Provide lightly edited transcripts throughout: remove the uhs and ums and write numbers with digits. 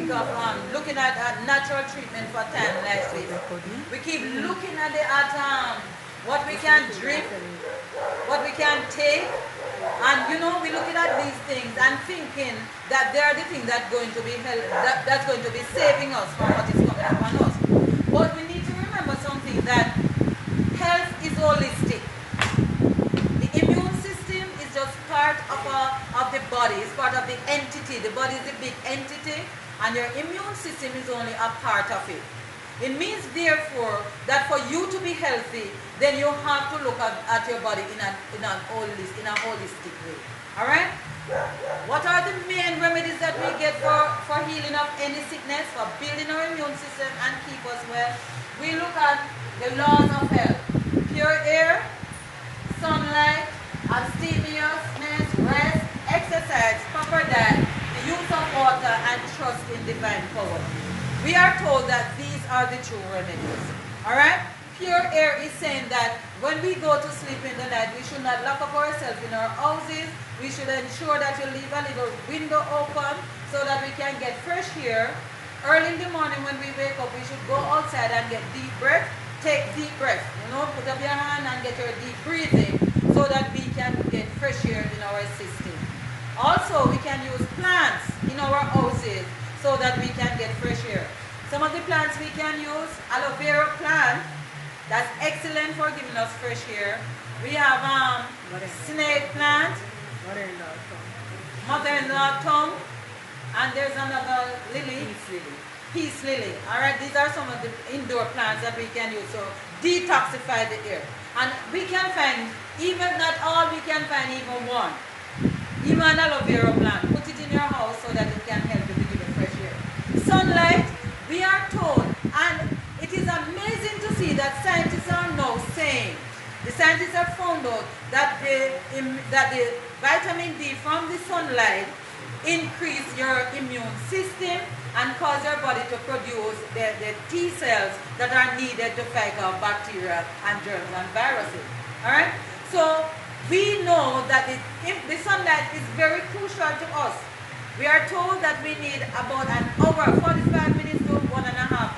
think of looking at natural treatment for time like this. We keep looking at what we can drink, what we can take, and we looking at these things and thinking that they are the things that's going to be that's going to be saving us from what is coming upon us. But we need to remember something, that health is holistic. The immune system is just part of the body. It's part of the entity. The body is a big entity, and your immune system is only a part of it. It means, therefore, that for you to be healthy, then you have to look at your body in a holistic way. All right? What are the main remedies that we get for healing of any sickness, for building our immune system and keep us well? We look at the laws of health: pure air, sunlight, abstemiousness, rest, exercise, proper diet, the use of water, and trust in divine power. We are told that these are the true remedies. Alright? Pure air is saying that when we go to sleep in the night, we should not lock up ourselves in our houses. We should ensure that you leave a little window open so that we can get fresh air. Early in the morning when we wake up, we should go outside and get deep breath. Take deep breath. Put up your hand and get your deep breathing so that we can get fresh air in our system. Also, we can use plants in our houses so that we can get fresh air. Some of the plants we can use: aloe vera plant, that's excellent for giving us fresh air. We have snake plant, mother-in-law tongue, and there's another lily, peace lily. Alright, these are some of the indoor plants that we can use to detoxify the air. And we can find, even not all, we can find even one. Even an aloe vera plant. Put it in your house so that it can help you to give you fresh air. Sunlight, we are told, and it is amazing to see that scientists are now saying, the scientists have found out that the vitamin D from the sunlight increase your immune system and cause your body to produce the T cells that are needed to fight off bacteria and germs and viruses. Alright? So we know that the sunlight is very crucial to us. We are told that we need about an hour, 45 minutes to 1.5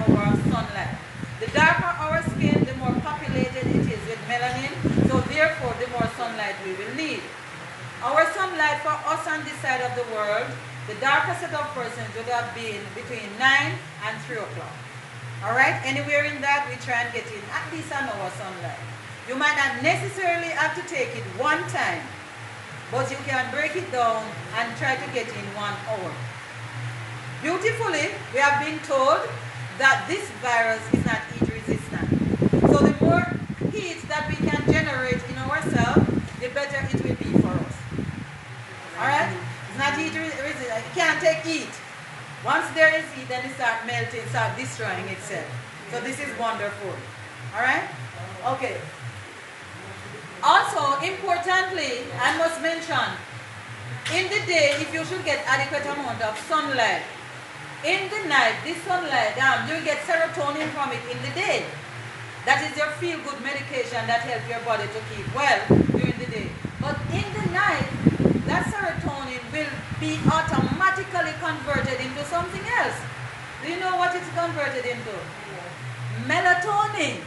hours of sunlight. The darker our skin, the more populated it is with melanin, so therefore the more sunlight we will need. Our sunlight for us on this side of the world, the darker set of persons would have been between 9 and 3 o'clock. Alright, anywhere in that we try and get in at least an hour sunlight. You might not necessarily have to take it one time, but you can break it down and try to get in 1 hour. Beautifully, we have been told that this virus is not heat resistant. So the more heat that we can generate in ourselves, the better it will be for us. Alright? It's not heat resistant. It can't take heat. Once there is heat, then it starts melting, starts destroying itself. So this is wonderful. Alright? Okay. Also, importantly, I must mention, in the day, if you should get adequate amount of sunlight, in the night, this sunlight, you get serotonin from it in the day. That is your feel-good medication that helps your body to keep well during the day. But in the night, that serotonin will be automatically converted into something else. Do you know what it's converted into? Melatonin.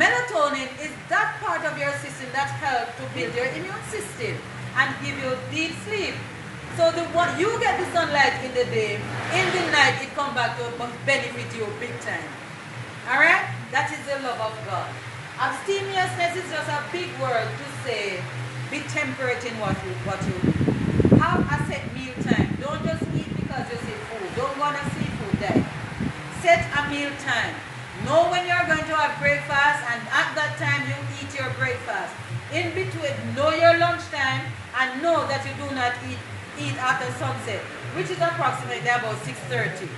Melatonin is that part of your system that helps to build your immune system and give you deep sleep. So you get the sunlight in the day, in the night it comes back to benefit you big time. Alright? That is the love of God. Abstemiousness is just a big word to say, be temperate in what you do. Have a set meal time. Don't just eat because you see food. Don't go on a seafood diet. Set a meal time. Know when you're going to have breakfast, and at that time you eat your breakfast. In between, know your lunchtime and know that you do not eat after sunset, which is approximately about 6:30.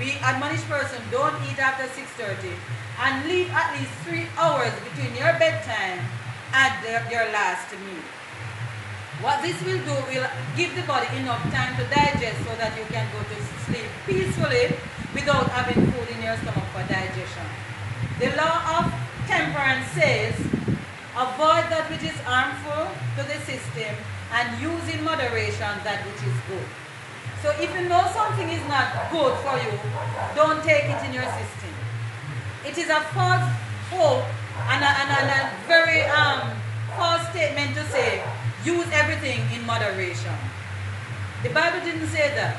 We admonish person, don't eat after 6:30 and leave at least 3 hours between your bedtime and your last meal. What this will do will give the body enough time to digest so that you can go to sleep peacefully without having food in your stomach for digestion. The law of temperance says, avoid that which is harmful to the system and use in moderation that which is good. So if you know something is not good for you, don't take it in your system. It is a false hope and a very false statement to say, use everything in moderation. The Bible didn't say that.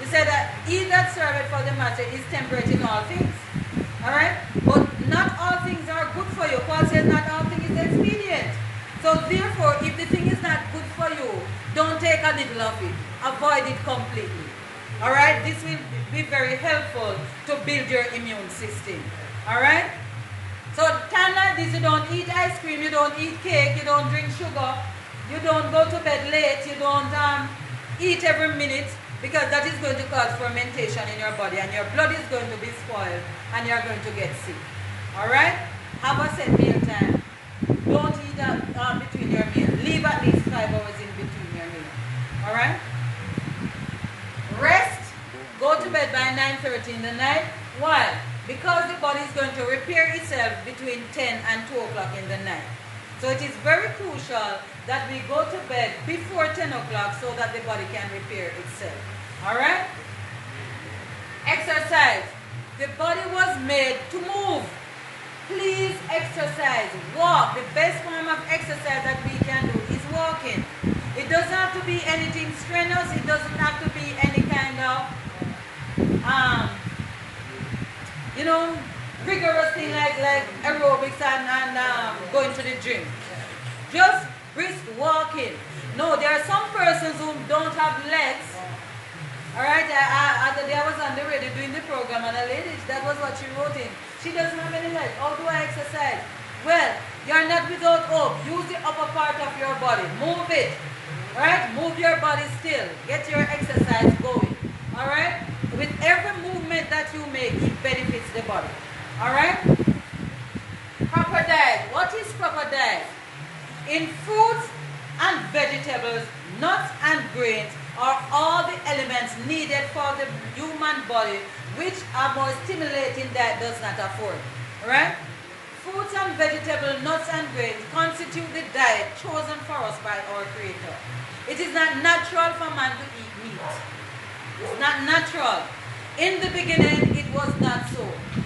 It said that he that serveth for the matter is temperate in all things. Alright? But not all things are good for you. Paul says not all things is expedient. So therefore, if the thing is not good for you, don't take a little of it. Avoid it completely. Alright? This will be very helpful to build your immune system. Alright? So time like this, you don't eat ice cream, you don't eat cake, you don't drink sugar, you don't go to bed late, you don't eat every minute, because that is going to cause fermentation in your body and your blood is going to be spoiled and you're going to get sick. Alright? Have a set meal time. Don't eat between your meals. Leave at least 5 hours in between your meals. Alright? Rest. Go to bed by 9:30 in the night. Why? Because the body is going to repair itself between 10 and 2 o'clock in the night. So it is very crucial that we go to bed before 10 o'clock so that the body can repair itself. Alright? Exercise. The body was made to move. Please exercise. Walk. The best form of exercise that we can do is walking. It doesn't have to be anything strenuous. It doesn't have to be any kind of rigorous thing like aerobics and going to the gym. Just brisk walking. No, there are some persons who don't have legs. Alright, other day I was on the radio doing the program and a lady, that was what she wrote in. She doesn't have any legs. How do I exercise? Well, you're not without hope. Use the upper part of your body. Move it. Alright, move your body still. Get your exercise going. Alright? With every movement that you make, it benefits the body. Alright? Proper diet. What is proper diet? In fruits and vegetables, nuts and grains are all the elements needed for the human body, which a more stimulating diet does not afford. Alright? Fruits and vegetables, nuts and grains constitute the diet chosen for us by our Creator. It is not natural for man to eat meat. It's not natural. In the beginning, it was not so.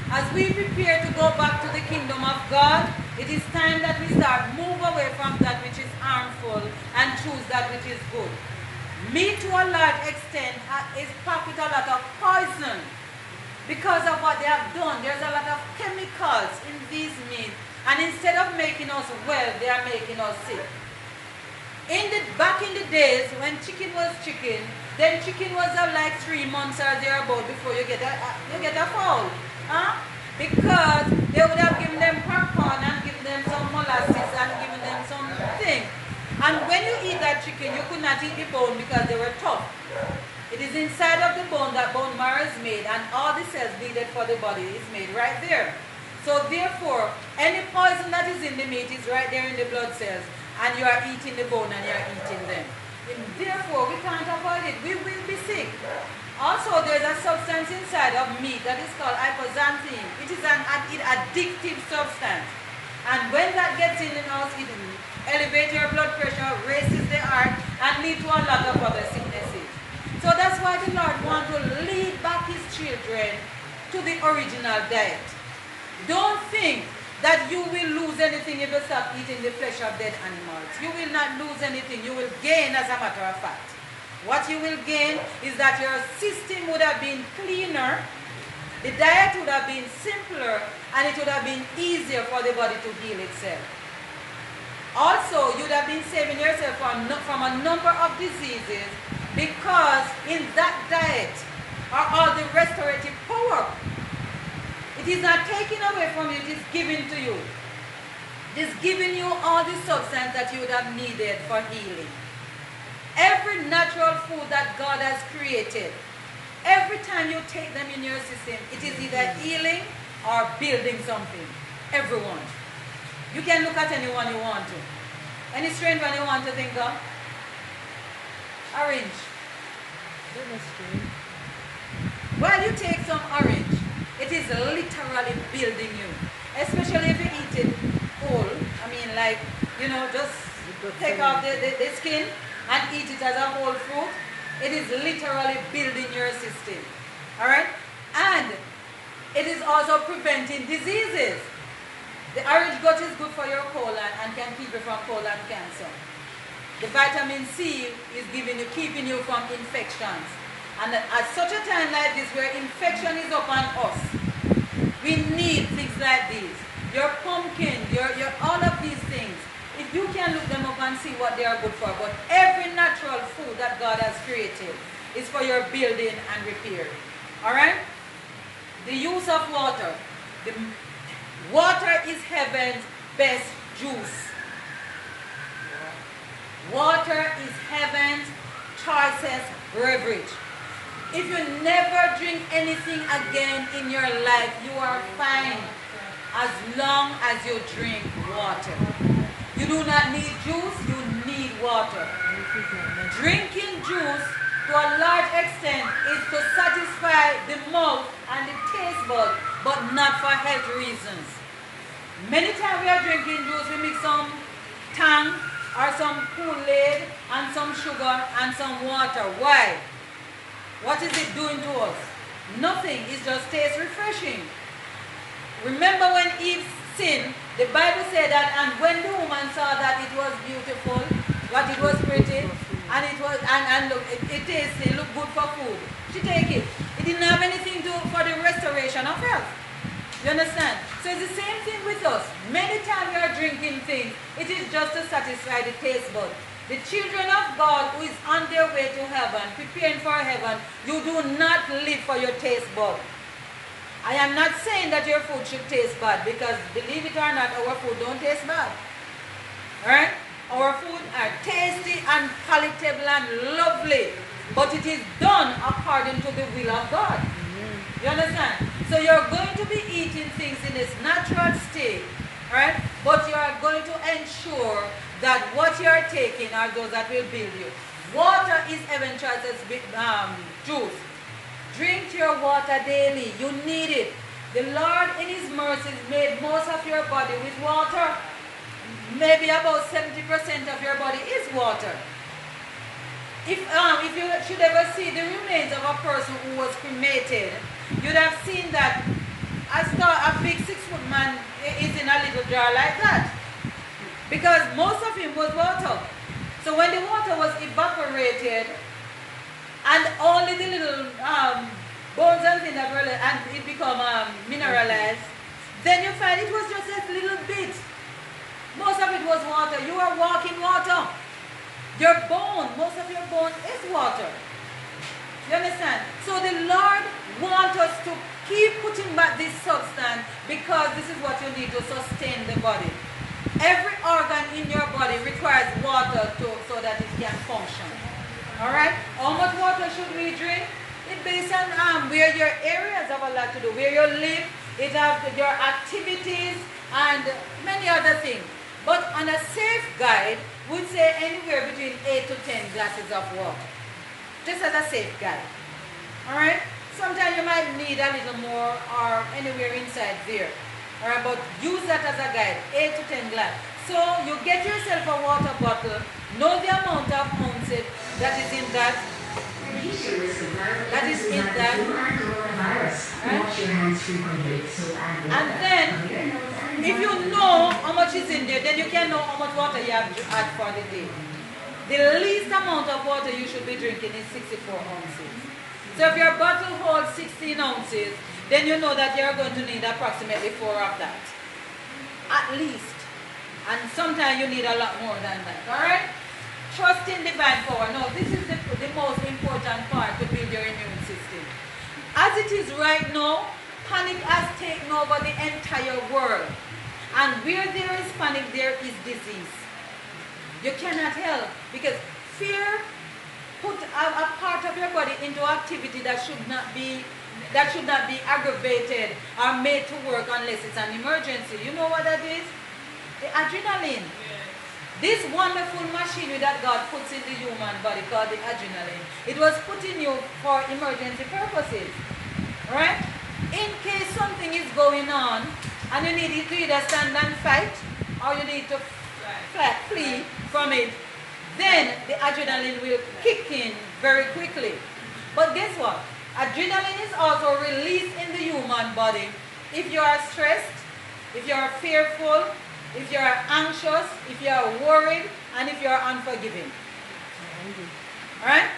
As we prepare to go back to the kingdom of God, it is time that we start move away from that which is harmful and choose that which is good. Meat to a large extent is packed with a lot of poison because of what they have done. There's a lot of chemicals in these meats, and instead of making us well, they are making us sick. Back in the days when chicken was chicken, then chicken was like 3 months or thereabout before you get a fowl. Because they would have given them popcorn and given them some molasses and given them something. And when you eat that chicken, you could not eat the bone because they were tough. It is inside of the bone that bone marrow is made, and all the cells needed for the body is made right there. So therefore, any poison that is in the meat is right there in the blood cells, and you are eating the bone and you are eating them. And therefore, we can't avoid it. We will be sick. Also, there's a substance inside of meat that is called hypoxanthine. It is an addictive substance. And when that gets in us, it elevates your blood pressure, raises the heart, and leads to a lot of other sicknesses. So that's why the Lord wants to lead back His children to the original diet. Don't think that you will lose anything if you stop eating the flesh of dead animals. You will not lose anything. You will gain, as a matter of fact. What you will gain is that your system would have been cleaner, the diet would have been simpler, and it would have been easier for the body to heal itself. Also, you would have been saving yourself from a number of diseases, because in that diet are all the restorative power. It is not taken away from you, it is given to you. It is giving you all the substance that you would have needed for healing. Every natural food that God has created, every time you take them in your system, it is either healing or building something. Everyone. You can look at anyone you want to. Any strange one you want to think of? Orange. While you take some orange, it is literally building you. Especially if you eat it whole. I mean, just take off the skin and eat it as a whole fruit. It is literally building your system. Alright? And it is also preventing diseases. The orange gut is good for your colon and can keep you from colon cancer. The vitamin C is keeping you from infections. And at such a time like this where infection is upon us, we need things like these. Your pumpkin, your all of these things. If you can look them up and see what they are good for, but every natural food that God has created is for your building and repairing. Alright? The use of water. The water is heaven's best juice. Water is heaven's choicest beverage. If you never drink anything again in your life, you are fine as long as you drink water. You do not need juice, you need water. Drinking juice to a large extent is to satisfy the mouth and the taste bud, but not for health reasons. Many times we are drinking juice, we mix some tang or some Kool-Aid and some sugar and some water. Why? What is it doing to us? Nothing. It just tastes refreshing. Remember when Eve sinned, the Bible said that, and when the woman saw that it was beautiful, that it was pretty, and it was, and look, it tasted, it looked good for food, she take it. It didn't have anything to for the restoration of health. You understand? So it's the same thing with us. Many times we are drinking things, it is just to satisfy the taste bud. The children of God who is on their way to heaven, preparing for heaven, you do not live for your taste bud. I am not saying that your food should taste bad, because believe it or not, our food don't taste bad. Alright? Our food are tasty and palatable and lovely, but it is done according to the will of God. You understand? So you're going to be eating things in its natural state, right? But you are going to ensure that what you are taking are those that will build you. Water is heaven choices juice. Drink your water daily. You need it. The Lord in His mercies made most of your body with water. Maybe about 70% of your body is water. If you should ever see the remains of a person who was cremated, you'd have seen that a big 6-foot man is in a little jar like that. Because most of him was water. So when the water was evaporated, and only the little bones and things that were left, and it become mineralized, then you find it was just a little bit. Most of it was water. You are walking water. Your bone, most of your bone is water. You understand? So the Lord wants us to keep putting back this substance, because this is what you need to sustain the body. Every organ in your body requires water so that it can function. Alright? How much water should we drink? It's based on where your areas have a lot to do. Where you live, it has your activities and many other things. But on a safe guide, we'd say anywhere between 8 to 10 glasses of water. Just as a safe guide. Alright? Sometimes you might need a little more or anywhere inside there. Alright, but use that as a guide. 8 to 10 glasses. So you get yourself a water bottle, know the amount of ounces that is in that. That is in that. Right? And then, if you know how much is in there, then you can know how much water you have to add for the day. The least amount of water you should be drinking is 64 ounces. So if your bottle holds 16 ounces, then you know that you're going to need approximately 4 of that. At least. And sometimes you need a lot more than that. Alright? Trust in divine power. Now, this is the most important part to build your immune system. As it is right now, panic has taken over the entire world. And where there is panic, there is disease. You cannot help, because fear put a part of your body into activity that should not be aggravated or made to work unless it's an emergency. You know what that is? The adrenaline. This wonderful machinery that God puts in the human body called the adrenaline, it was put in you for emergency purposes. Right? In case something is going on and you need to either stand and fight or you need to flee from it, then the adrenaline will kick in very quickly. But guess what? Adrenaline is also released in the human body if you are stressed, if you are fearful, if you are anxious, if you are worried, and if you are unforgiving. Alright?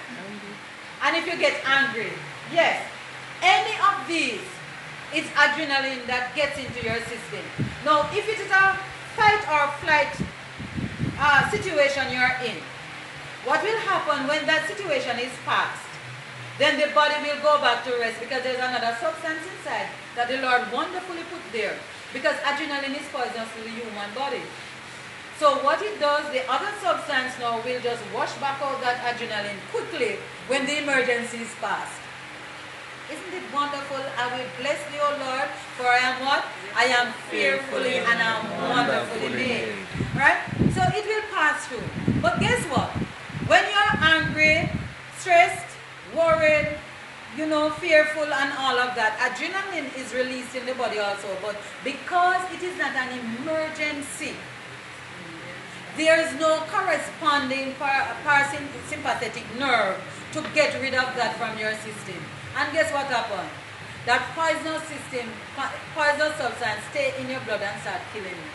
And if you get angry. Yes. Any of these is adrenaline that gets into your system. Now, if it is a fight or flight situation you're in, what will happen when that situation is past? Then the body will go back to rest because there's another substance inside that the Lord wonderfully put there. Because adrenaline is poisonous to the human body. So what it does, the other substance now will just wash back out that adrenaline quickly when the emergency is past. Isn't it wonderful? I will bless thee, O Lord, for I am what? I am fearfully and I am wonderfully made. Right? So it will pass through. But guess what? When you're angry, stressed, worried, fearful and all of that, adrenaline is released in the body also. But because it is not an emergency, there is no corresponding parasympathetic nerve to get rid of that from your system. And guess what happened? That poisonous substance stay in your blood and start killing you.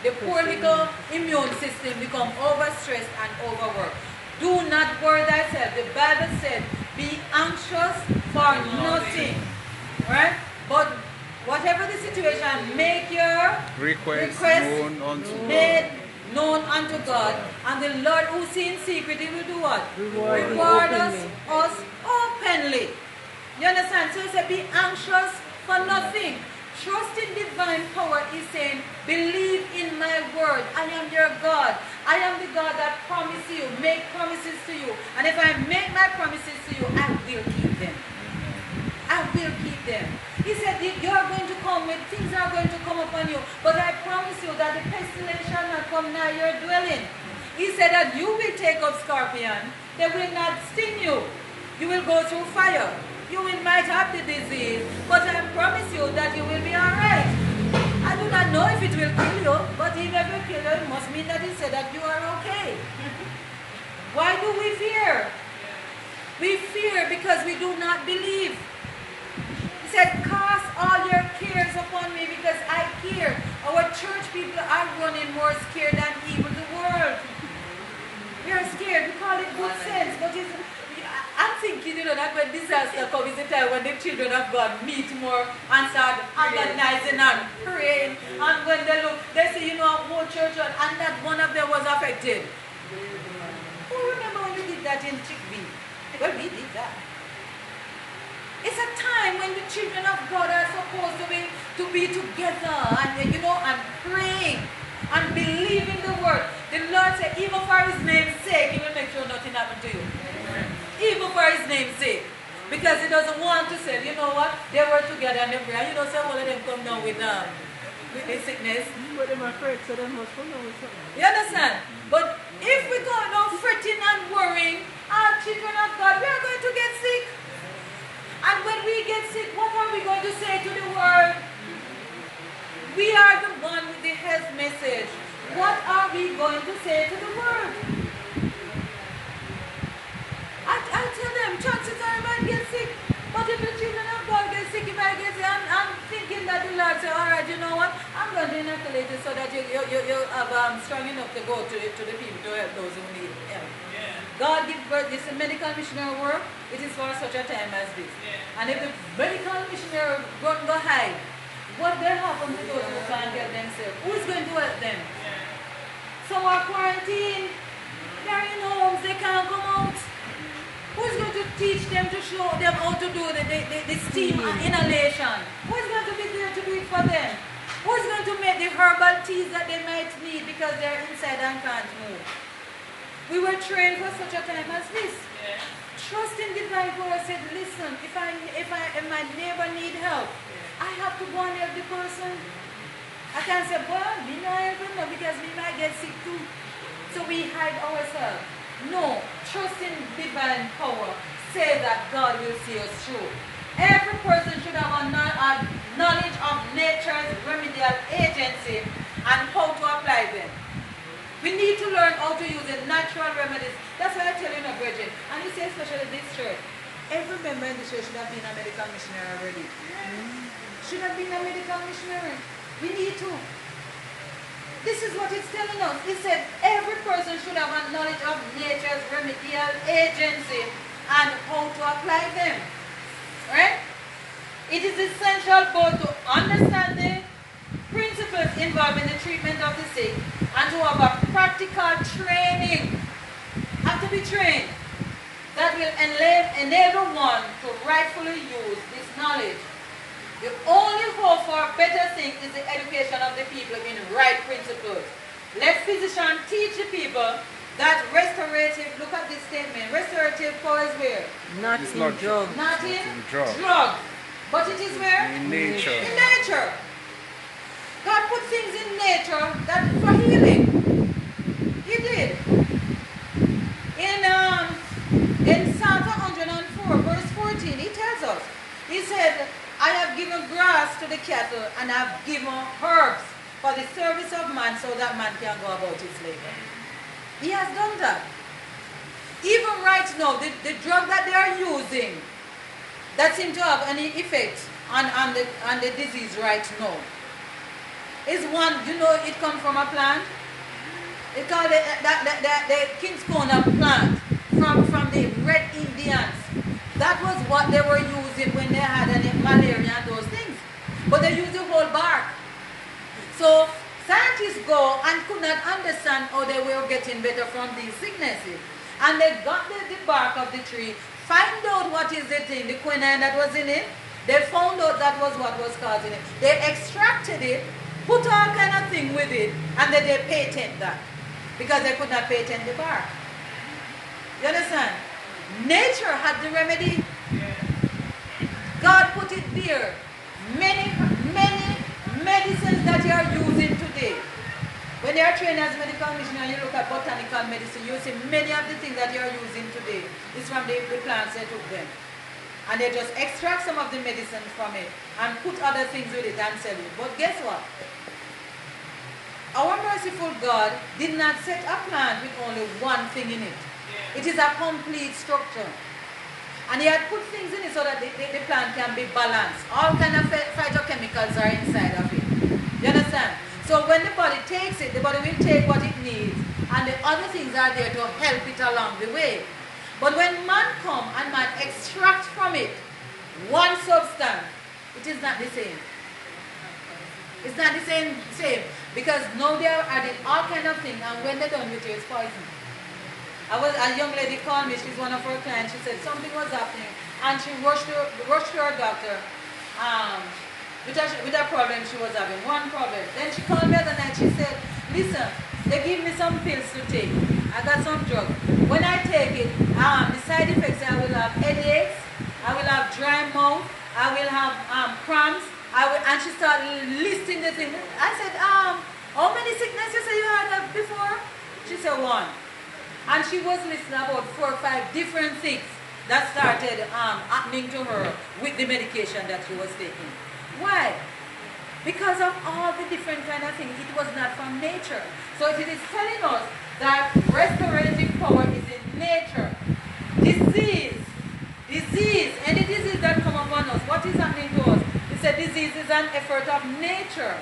The poor little immune system become overstressed and overworked. Do not worry thyself. The Bible said, be anxious for nothing. Right? But whatever the situation, make your request known unto God. And the Lord who sees in secret, He will do what? Reward us openly. You understand? So He said, be anxious for nothing. Trust in divine power is saying, believe in my word. I am your God. I am the God that promises you, make promises to you. And if I make my promises to you, I will keep them. I will keep them. He said, you are going to come with things are going to come upon you. But I promise you that the pestilence shall not come nigh your dwelling. He said that you will take up scorpion. They will not sting you. You will go through fire. You might have the disease, but I promise you that you will be alright. I do not know if it will kill you, but if it will kill you, it must mean that He said that you are okay. Why do we fear? We fear because we do not believe. He said, cast all your cares upon me because I care. Our church people are running more scared than even the world. We are scared. We call it good sense, but I'm thinking, that when disaster comes, is the time when the children of God meet more and start organizing and praying. And when they look, they say, a whole church, and that one of them was affected. Who remember when we did that in Chickbee? Well, we did that. It's a time when the children of God are supposed to be together and, and praying and believing the word. The Lord said, even for His name's sake, He will make sure nothing happens to you. Even for His name's sake. Because He doesn't want to say, you know what, they were together and they pray. And say all of them come down with the sickness. But they are afraid, so they must come down with something. You understand? But if we go down fretting and worrying, our children of God, we are going to get sick. And when we get sick, what are we going to say to the world? We are the one with the health message. What are we going to say to the world? I tell them, chances are I might get sick. But if the children of God get sick, if I get sick, I'm thinking that the Lord say, all right, you know what? I'm going to inoculate it so that you have strong enough to go to the people to help those who need help. Yeah. God gives birth. This is medical missionary work. It is for such a time as this. Yeah. And if the medical missionary don't go hide, what will happen to those who can't help themselves? Who is going to help them? Yeah. Some are quarantined. They're in homes. They can't come out. Who's going to teach them to show them how to do the steam inhalation? Who's going to be there to do it for them? Who's going to make the herbal teas that they might need because they're inside and can't move? We were trained for such a time as this. Yeah. Trust in divine power said, listen, if my neighbor need help, I have to go and help the person. I can't say, well, me not helping no because we might get sick too. So we hide ourselves. No, trust in divine power. Say that God will see us through. Every person should have a knowledge of nature's remedial agency and how to apply them. We need to learn how to use it, natural remedies. That's why I tell you, Bridget, and you say especially this church, every member in the church should have been a medical missionary already. Should have been a medical missionary. We need to. This is what it's telling us. It said every person should have a knowledge of nature's remedial agency and how to apply them. Right? It is essential both to understand the principles involved in the treatment of the sick and to have a practical training. Have to be trained that will enable one to rightfully use this knowledge. The only hope for a better thing is the education of the people in right principles. Let physicians teach the people that restorative, look at this statement, restorative power is where? Not in drugs. Not in drugs. But it is where? In nature. In nature. God put things in nature that for healing. He did. In Psalm 104, verse 14, he tells us, he said, I have given grass to the cattle and I have given herbs for the service of man so that man can go about his labor. He has done that. Even right now, the drug that they are using that seem to have any effect on the disease right now is one, you know, it comes from a plant. It's called the King's Corner plant from the Red Indians. That was what they were using when they had malaria and those things. But they used the whole bark. So scientists go and could not understand how they were getting better from these sicknesses. And they got the bark of the tree, find out what is the thing, the quinine that was in it. They found out that was what was causing it. They extracted it, put all kind of thing with it, and then they patent that. Because they could not patent the bark. You understand? Nature had the remedy. God put it there. Many medicines that you are using today. When you are trained as a medical missionary, you look at botanical medicine, you see many of the things that you are using today is from the plants they took them. And they just extract some of the medicine from it and put other things with it and sell it. But guess what? Our merciful God did not set a plant with only one thing in it. It is a complete structure. And he had put things in it so that the plant can be balanced. All kind of phytochemicals are inside of it. You understand? So when the body takes it, the body will take what it needs. And the other things are there to help it along the way. But when man comes and man extracts from it one substance, it is not the same. It's not the same. Because now they are adding all kind of things, and when they're done with it, it's poison. A young lady called me, she's one of her clients, she said something was happening, and she rushed to her doctor with a problem she was having, one problem. Then she called me the other night, she said, listen, they give me some pills to take. I got some drug. When I take it, the side effects, I will have headaches, I will have dry mouth, I will have cramps, and she started listing the things. I said, how many sicknesses you had before? She said, one. And she was listing about 4 or 5 different things that started happening to her with the medication that she was taking. Why? Because of all the different kind of things. It was not from nature. So it is telling us that restorative power is in nature. Disease, any disease that come upon us, what is happening to us? It's a disease is an effort of nature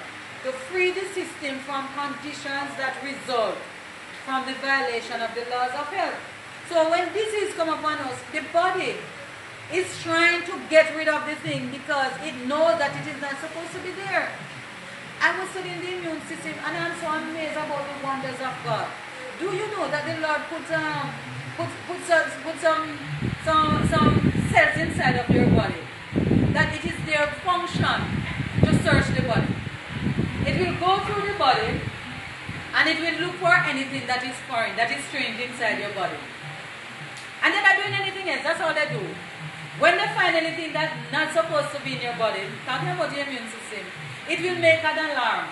to free the system from conditions that result from the violation of the laws of health. So when disease come upon us, the body is trying to get rid of the thing because it knows that it is not supposed to be there. I was studying the immune system and I'm so amazed about the wonders of God. Do you know that the Lord put some cells inside of your body? That it is their function to search the body. It will go through the body and it will look for anything that is foreign, that is strange inside your body. And they're not doing anything else, that's all they do. When they find anything that's not supposed to be in your body, talking about the immune system, it will make an alarm.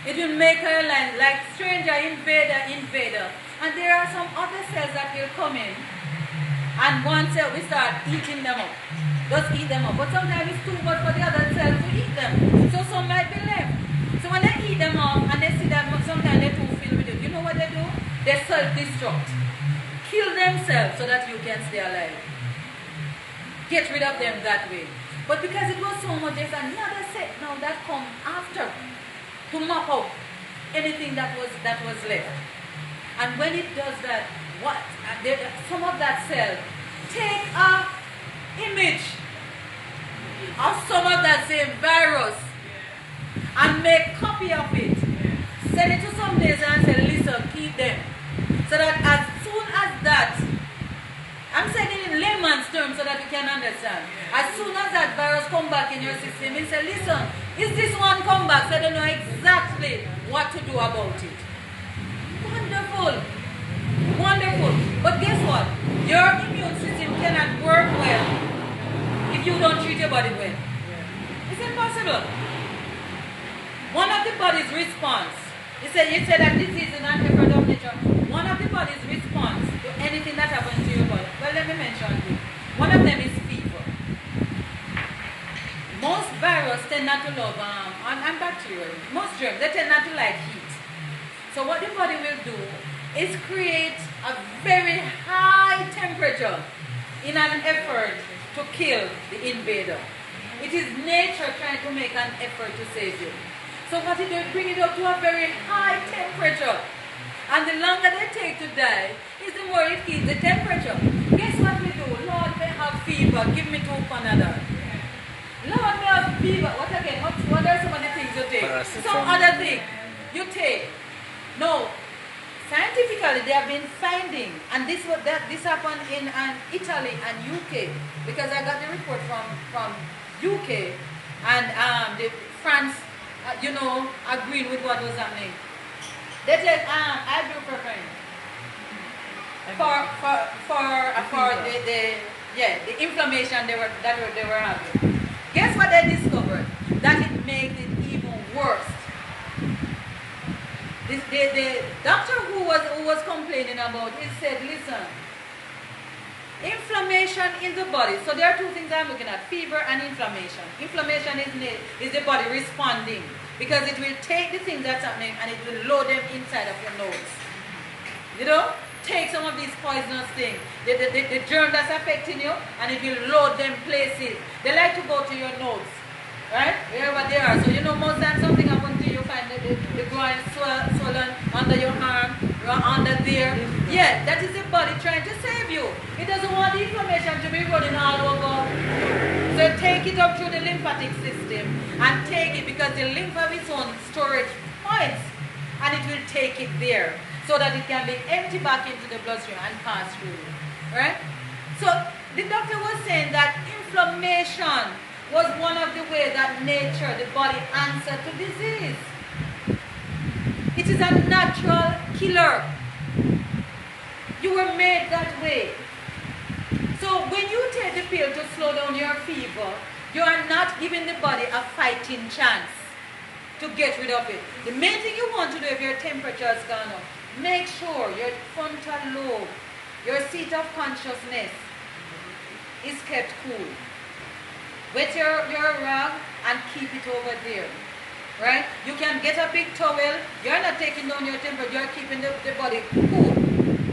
It will make an alarm, like stranger, invader. And there are some other cells that will come in, and one cell, we start eating them up. Just eat them up. But sometimes it's too much for the other cells to eat them. So some might be left. So when they eat them off and they see that sometimes they're too filled with it, you know what they do? They self-destruct. Kill themselves so that you can stay alive. Get rid of them that way. But because it was so much, there's another set now that come after to mop out anything that was left. And when it does that, some of that cell take a image of some of that same virus and make copy of it. Send it to some place and say, listen, keep them. So that as soon as that, I'm saying it in layman's terms so that you can understand. As soon as that virus come back in your system, you say, listen, is this one come back? So they know exactly what to do about it. Wonderful. Wonderful. But guess what? Your immune system cannot work well if you don't treat your body well. It's impossible. One of the body's response, you said that disease is not a product of nature. One of the body's response to anything that happens to your body. Well, let me mention two. One of them is fever. Most viruses tend not to love and bacteria. Most germs, they tend not to like heat. So what the body will do is create a very high temperature in an effort to kill the invader. It is nature trying to make an effort to save you. So what it does, bring it up to a very high temperature. And the longer they take to die, is the more it keeps the temperature. Guess what we do? Lord, may have fever. Give me 2 Panadol. Lord, may have fever. What again? What are some of the things you take? Some other thing you take. No. Scientifically, they have been finding, and this happened in Italy and UK, because I got the report from UK and France, agreed with what was happening. They take ibuprofen for the inflammation they were having. Guess what they discovered? That it makes it even worse. The doctor who was complaining about it said, listen, inflammation in the body. So there are two things I'm looking at, fever and inflammation. Inflammation is the body responding because it will take the things that's happening and it will load them inside of your nose. Take some of these poisonous things, the germ that's affecting you, and it will load them places. They like to go to your nose, right? Wherever they are. So most times something happens to you, find the groin swollen under your arm, under there. Yeah, that is the body trying to save you. It doesn't want the inflammation to be running all over. So take it up through the lymphatic system and take it, because the lymph has its own storage points, and it will take it there so that it can be emptied back into the bloodstream and pass through. Right? So the doctor was saying that inflammation was one of the ways that nature, the body, answered to disease. It is a natural killer. You were made that way. So when you take the pill to slow down your fever, you are not giving the body a fighting chance to get rid of it. The main thing you want to do if your temperature has gone up, make sure your frontal lobe, your seat of consciousness, is kept cool. Wet your rag and keep it over there. Right? You can get a big towel. You're not taking down your temperature. You're keeping the body cool.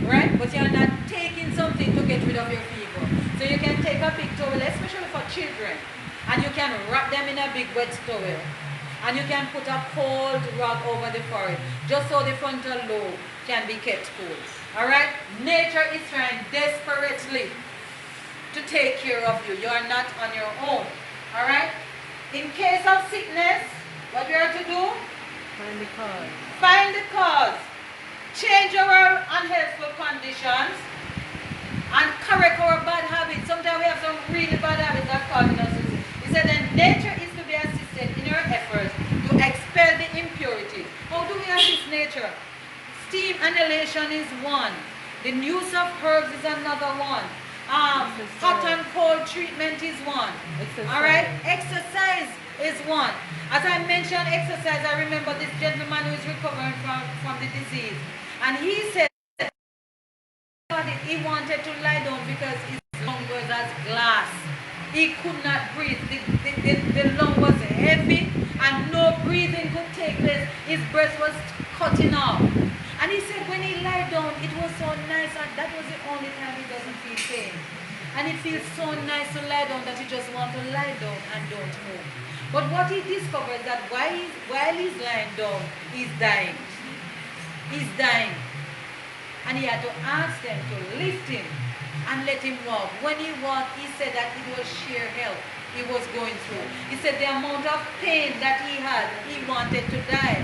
Right? But you're not taking something to get rid of your fever. So you can take a big towel, especially for children, and you can wrap them in a big wet towel. And you can put a cold rag over the forehead, just so the frontal lobe can be kept cool. Alright? Nature is trying desperately to take care of you. You are not on your own. Alright? In case of sickness, what we are to do? Find the cause. Find the cause. Change our unhealthful conditions and correct our bad habits. Sometimes we have some really bad habits that cause us disease. He said that nature is to be assisted in our efforts to expel the impurities. How do we assist nature? Steam inhalation is one. The use of herbs is another one. Hot and cold treatment is one. Alright? Exercise is one. As I mentioned exercise, I remember this gentleman who is recovering from the disease. And he said he wanted to lie down because his lung was as glass. He could not breathe. The lung was heavy and no breathing could take place. His breath was cutting off. And he said when he lied down, it was so nice, and that was the only time he doesn't feel pain. And it feels so nice to lie down that you just want to lie down and don't move. But what he discovered that while he's lying down, he's dying. He's dying. And he had to ask them to lift him and let him walk. When he walked, he said that it was sheer hell he was going through. He said the amount of pain that he had, he wanted to die.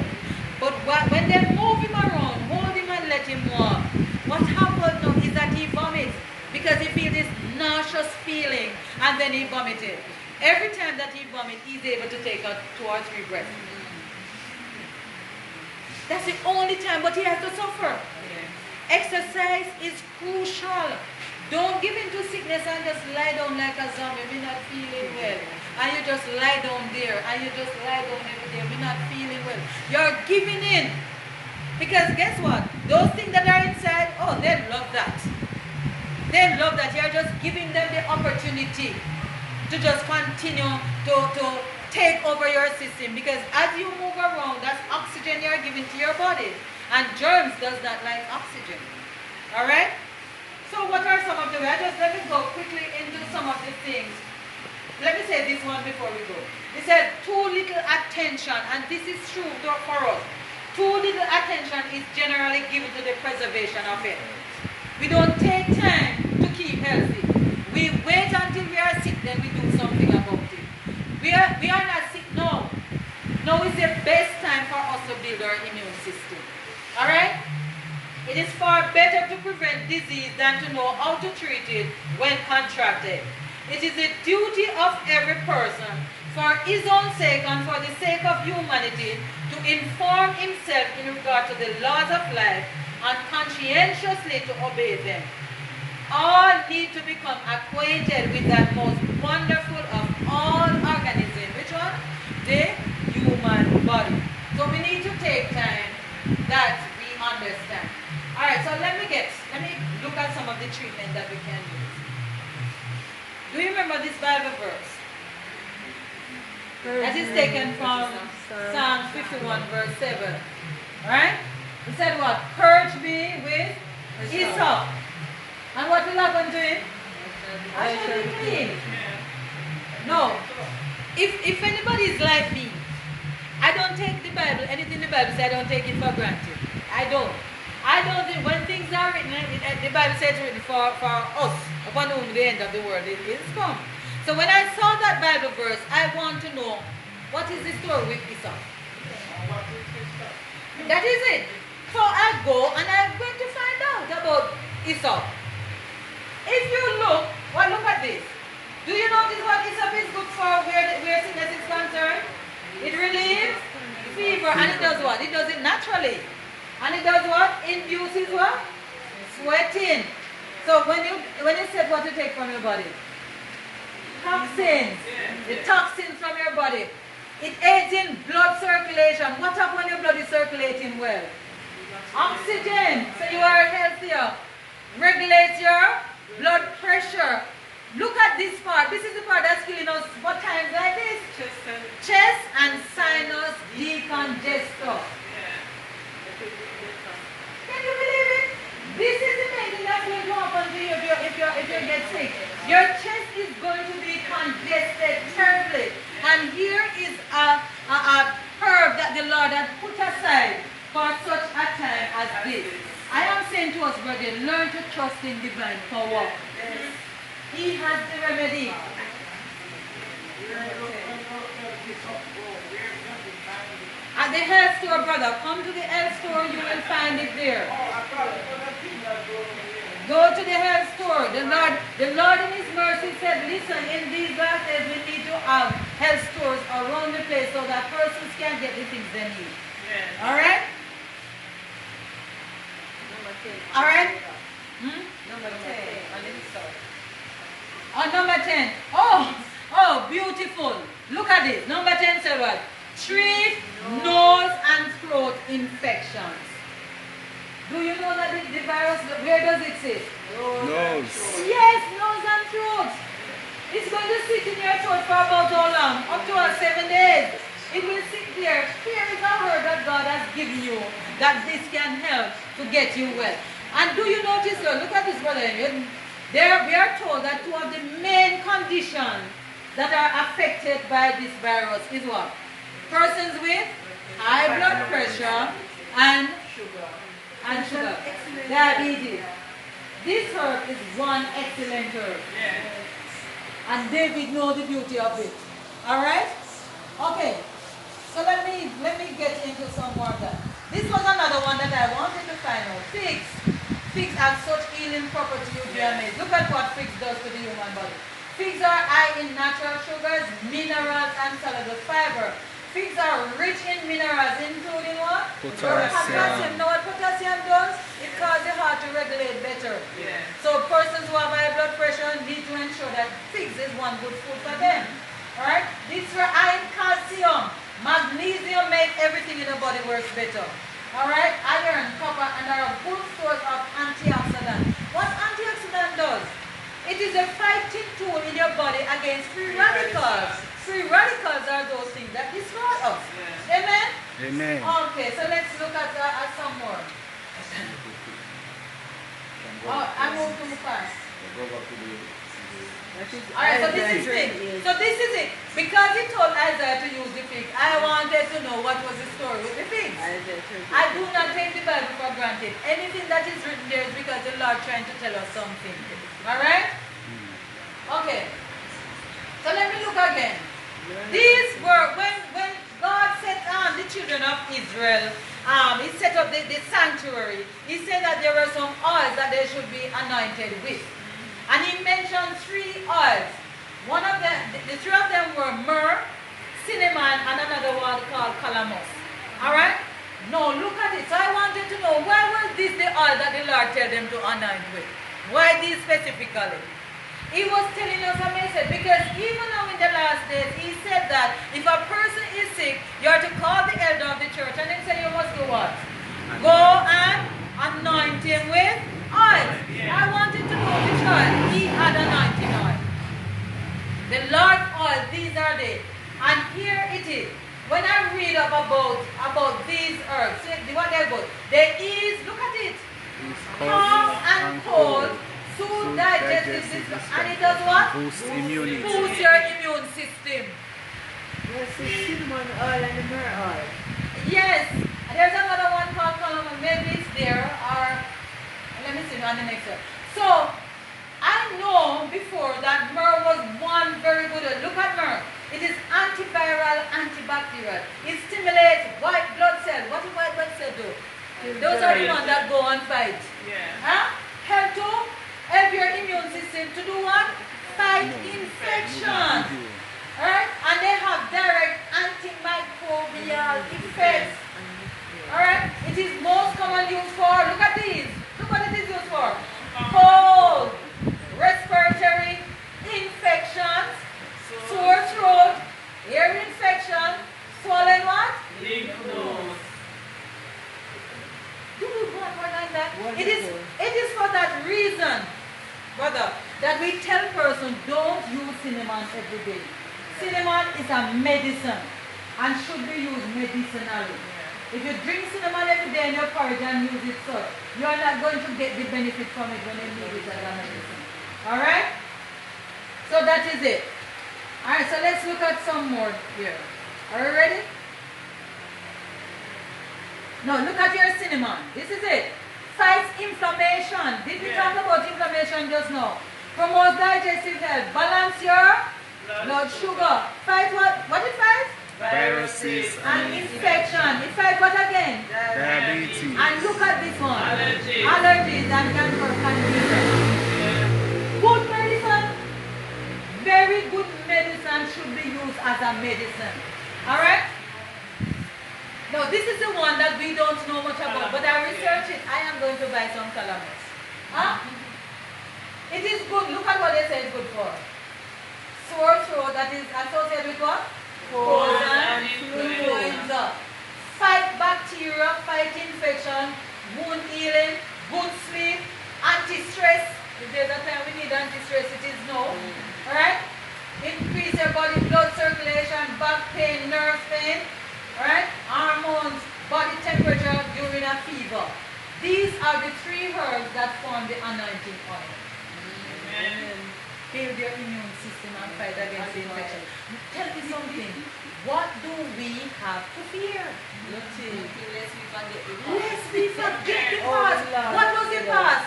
But when they move him around, hold him and let him walk, what happened now is that he vomits because he feels this nauseous feeling and then he vomited. Every time that he vomits, he's able to take out 2 or 3 breaths. That's the only time, but he has to suffer. Exercise is crucial. Don't give in to sickness and just lie down like a zombie. We're not feeling well. And you just lie down there. And you just lie down every day. We're not feeling well. You're giving in. Because guess what? Those things that are inside, oh, they love that. They love that. You're just giving them the opportunity to just continue to take over your system. Because as you move around, that's oxygen you're giving to your body. And germs does not like oxygen. Alright? So what are some of the ways? Let me go quickly into some of the things. Let me say this one before we go. It said too little attention, and this is true for us. Too little attention is generally given to the preservation of it. We don't take time to keep healthy. We wait until we are sick, then we do something about it. We are not sick now. Now is the best time for us to build our immune system. Alright? It is far better to prevent disease than to know how to treat it when contracted. It is the duty of every person, for his own sake and for the sake of humanity, to inform himself in regard to the laws of life and conscientiously to obey them. All need to become acquainted with that most wonderful of all organisms. Which one? The human body. So we need to take time that we understand. Alright, so let me look at some of the treatment that we can use. Do you remember this Bible verse? That is taken from Psalm 51 verse 7. Alright? It said what? Purge me with hyssop. And what will happen to him? I shall be clean. No. If anybody is like me, I don't take the Bible, anything the Bible says, I don't take it for granted. I don't think, when things are written, the Bible says it's written for us, upon whom the end of the world is come. So when I saw that Bible verse, I want to know, what is the story with Esau? That is it. So I go and I'm going to find out about Esau. If you look at this. Do you notice what Esau is good for where sickness is concerned? It relieves fever, and it does what? It does it naturally. And it does what? Induces what? Sweating. So when you said what to take from your body? Toxins. The toxins from your body. It aids in blood circulation. What happens when your blood is circulating well? Oxygen. So you are healthier. Regulates your blood pressure. Look at this part. This is the part that's killing us what times like this? Chest and sinus decongester. Can you believe it? This is the main thing that's going to happen to you if you get sick. Your chest is going to be congested terribly. And here is a herb that the Lord had put aside for such a time as this. I am saying to us, brethren, learn to trust in divine power. He has the remedy. At the health store, brother, come to the health store, you will find it there. Go to the health store. The Lord in His mercy said, listen, in these last days we need to have health stores around the place so that persons can get the things they need. Alright? Alright? Number 10. On number 10. Oh, beautiful. Look at this. Number 10 said what? Treat nose and throat infections. Do you know that the virus, where does it sit? Nose. Yes, nose and throat. It's going to sit in your throat for about how long? Up to 7 days. It will sit there. Here is a word that God has given you that this can help to get you well. And do you notice, look at this, brother. There we are told that two of the main conditions that are affected by this virus is what? Persons with high blood pressure and sugar. Diabetes. This herb is one excellent herb. And David knows the beauty of it. Alright? Okay. So let me get into some more of that. This was another one that I wanted to find out. Figs. Figs have such healing properties, you'd be amazed. Look at what figs does to the human body. Figs are high in natural sugars, minerals, and soluble fiber. Figs are rich in minerals, including what? Potassium. Know what potassium does? It causes the heart to regulate better. So persons who have high blood pressure need to ensure that figs is one good food for them. Alright? These are high in calcium. Magnesium makes everything in the body works better. Alright? Iron, copper, and are a good source of antioxidant. What antioxidant does? It is a fighting tool in your body against free radicals. Free radicals are those things that destroy us. Amen? Amen. Okay, so let's look at some more. I move too fast. Alright, so this is it. So this is it. Because he told Isaiah to use the fig, I wanted to know what was the story with the figs. I do not take the Bible for granted. Anything that is written there is because the Lord trying to tell us something. Alright? Okay. So let me look again. These were, when God set the children of Israel, he set up the sanctuary, he said that there were some oils that they should be anointed with. And he mentioned 3 oils. One of them, the 3 of them were myrrh, cinnamon, and another one called calamus. Alright? Now look at it. So I wanted to know, why was this the oil that the Lord told them to anoint with? Why these specifically? He was telling us a message because even now in the last days, he said that if a person is sick, you are to call the elder of the church and then say you must do what? Go and anoint him with oil. I wanted to know which oil. He had anointing oil. The Lord oil, these are they. And here it is. When I read up about these herbs, see what they're good. There is, look at it, cough and cold. Soothe digestive system. And it does what? Boost immunity. Boost your immune system. Yes, the cinnamon oil and the myrrh oil. Yes. And there's another one called calamus. Maybe it's there. Or let me see on the next one. So I know before that myrrh was one very good. Look at myrrh. It is antiviral, antibacterial. It stimulates white blood cells. What do white blood cells do? Those are the ones that go and fight. Huh? Help to help your immune system to do what? Fight infection. Alright? And they have direct antimicrobial effects. Alright? It is most commonly used for, look at these. Look what it is used for. Cold, respiratory infections, sore throat, ear infection, swollen what? Lymph nodes. Do we want more than that? It is for that reason, brother, that we tell person don't use cinnamon every day. Cinnamon is a medicine and should be used medicinally. If you drink cinnamon every day in your porridge and use it so, you are not going to get the benefit from it when you need it as a medicine. Alright? So that is it. Alright, so let's look at some more here. Are you ready? Now look at your cinnamon. This is it. Fights inflammation. Did we talk about inflammation just now? Promotes digestive health. Balance your blood sugar. Fight what? What it fights? Viruses And infection. It fights what again? diabetes. And look at this one. Allergies. Allergies and cancer conditions. Good medicine. Very good medicine should be used as a medicine. Alright? Now this is the one that we don't know much about, but I researched it. I am going to buy some calamus. Huh? It is good. Look at what they say it's good for. Sore throat, that is associated with what? Cold and influenza. Fight bacteria, fight infection, wound healing, good sleep, anti-stress. If there's a time we need anti-stress, it is now. Alright? Increase your body blood circulation, back pain, nerve pain, right? Hormones, body temperature during a fever. These are the 3 herbs that form the anointing oil. Amen. Build your immune system and fight against the infection. Tell me something. What do we have to fear? Nothing. Lest we forget the past. What was the past?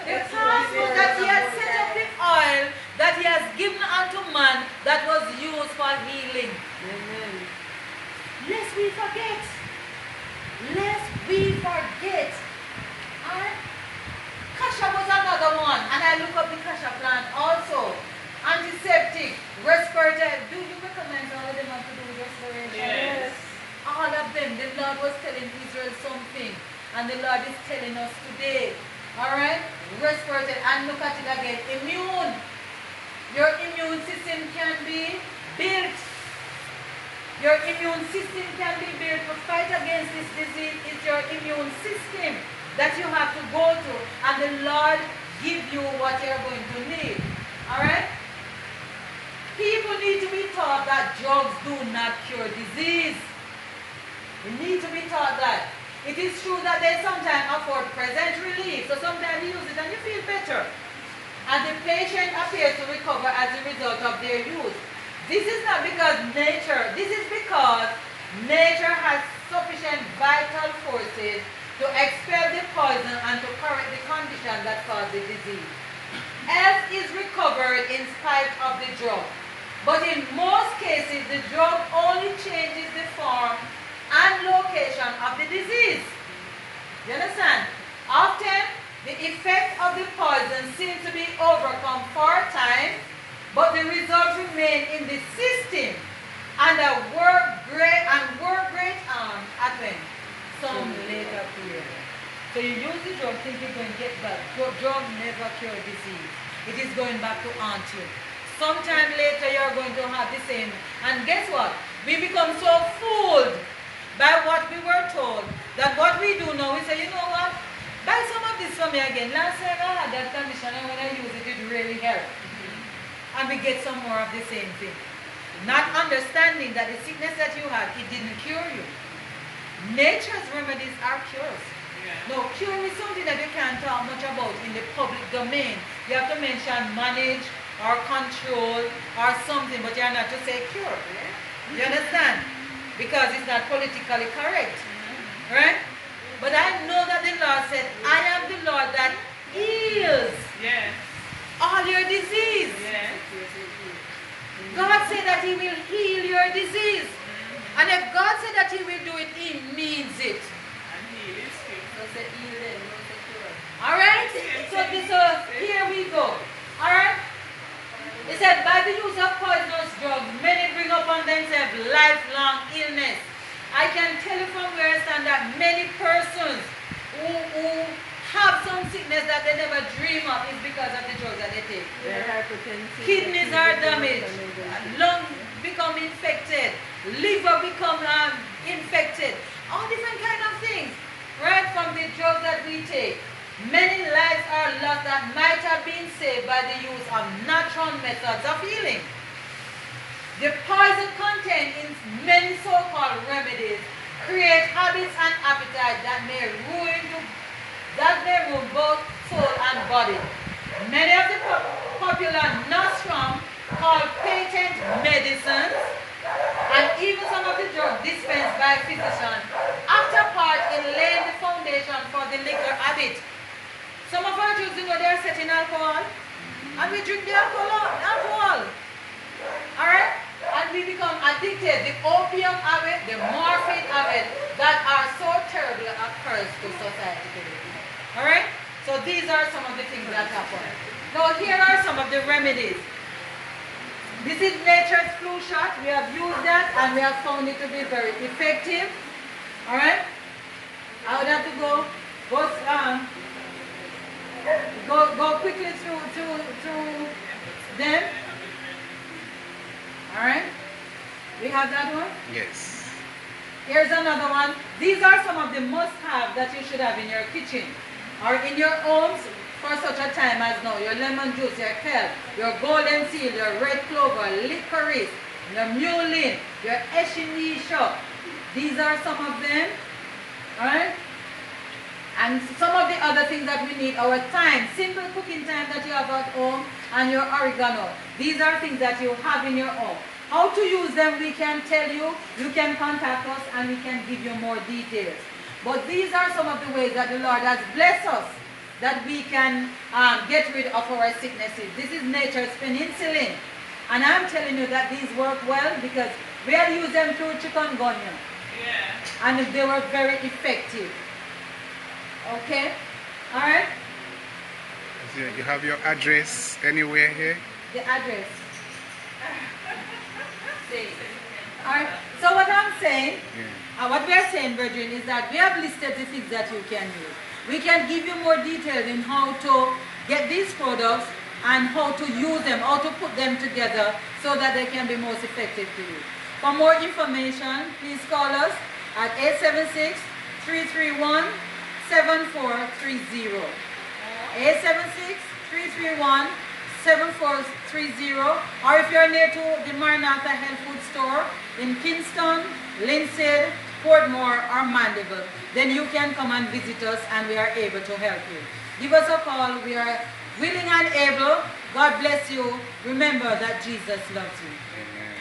The past was that he had set up the oil that he has given unto man that was used for healing. Amen. Lest we forget. Lest we forget. Alright? Kasha was another one, and I look up the kasha plant also. Antiseptic, respirator. Do you recommend all of them have to do with respiration? Yes. All of them. The Lord was telling Israel something, and the Lord is telling us today. Alright? Respirator, and look at it again. Immune. Your immune system can be built. Your immune system can be built to fight against this disease. It's your immune system that you have to go to, and the Lord give you what you're going to need. Alright? People need to be taught that drugs do not cure disease. We need to be taught that. It is true that they sometimes afford present relief, so sometimes you use it and you feel better. And the patient appears to recover as a result of their use. This is not because nature, this is because nature has sufficient vital forces to expel the poison and to correct the condition that caused the disease. Health is recovered in spite of the drug. But in most cases, the drug only changes the form and location of the disease. You understand? Often, the effect of the poison seems to be overcome for a time, but the results remain in the system and work great harm at when? Some later period. So you use the drug thinking you're going to get back. Drug never cure disease. It is going back to haunt you. Sometime later you're going to have the same. And guess what? We become so fooled by what we were told that what we do now, we say, you know what? Buy some of this for me again. Last time I had that condition and when I use it, it really helped. And we get some more of the same thing. Not understanding that the sickness that you had, it didn't cure you. Nature's remedies are cures. Yeah. No, cure is something that you can't talk much about in the public domain. You have to mention manage or control or something, but you're not to say cure. Yeah. You understand? Because it's not politically correct. Right? But I know that the Lord said, I am the Lord that heals all your disease. God said that he will heal your disease. And if God said that he will do it, he means it. And he is so say heal them, not the cure. Alright? So here we go. Alright? He said, by the use of poisonous drugs, many bring upon themselves lifelong illness. I can tell you from where I stand that many persons who have some sickness that they never dream of is because of the drugs that they take. Kidneys are damaged, lungs become infected, liver become infected, all different kind of things, right, from the drugs that we take. Many lives are lost that might have been saved by the use of natural methods of healing. The poison contained in many so-called remedies create habits and appetite that may ruin both soul and body. Many of the popular nostrum called patent medicines and even some of the drugs dispensed by physicians act a part in laying the foundation for the liquor habit. Some of our drugs, you know, they are set in alcohol, and we drink the alcohol. Alright? And we become addicted. The opium of it, the morphine of it, that are so terrible a curse to society today. Alright? So these are some of the things that happen. Now here are some of the remedies. This is nature's flu shot. We have used that and we have found it to be very effective. Alright? I would have to go quickly through them. Alright? We have that one? Yes. Here's another one. These are some of the must-have that you should have in your kitchen or in your homes for such a time as now. Your lemon juice, your kelp, your golden seal, your red clover, licorice, your mullein, your echinacea. These are some of them. Alright? And some of the other things that we need, our thyme, simple cooking thyme that you have at home, and your oregano. These are things that you have in your home. How to use them, we can tell you. You can contact us and we can give you more details. But these are some of the ways that the Lord has blessed us that we can get rid of our sicknesses. This is nature's penicillin. And I'm telling you that these work well because we had used them through chikungunya. Yeah. And they were very effective. Okay? Alright? So you have your address anywhere here? The address. Alright. So what I'm saying, what we are saying, brethren, is that we have listed the things that you can use. We can give you more details in how to get these products and how to use them, how to put them together so that they can be most effective to you. For more information, please call us at 876-331-7430. 876-331-7430. Or if you're near to the Maranatha Health Food Store in Kingston, Linstead, Portmore, or Mandeville, then you can come and visit us and we are able to help you. Give us a call. We are willing and able. God bless you. Remember that Jesus loves you. Amen.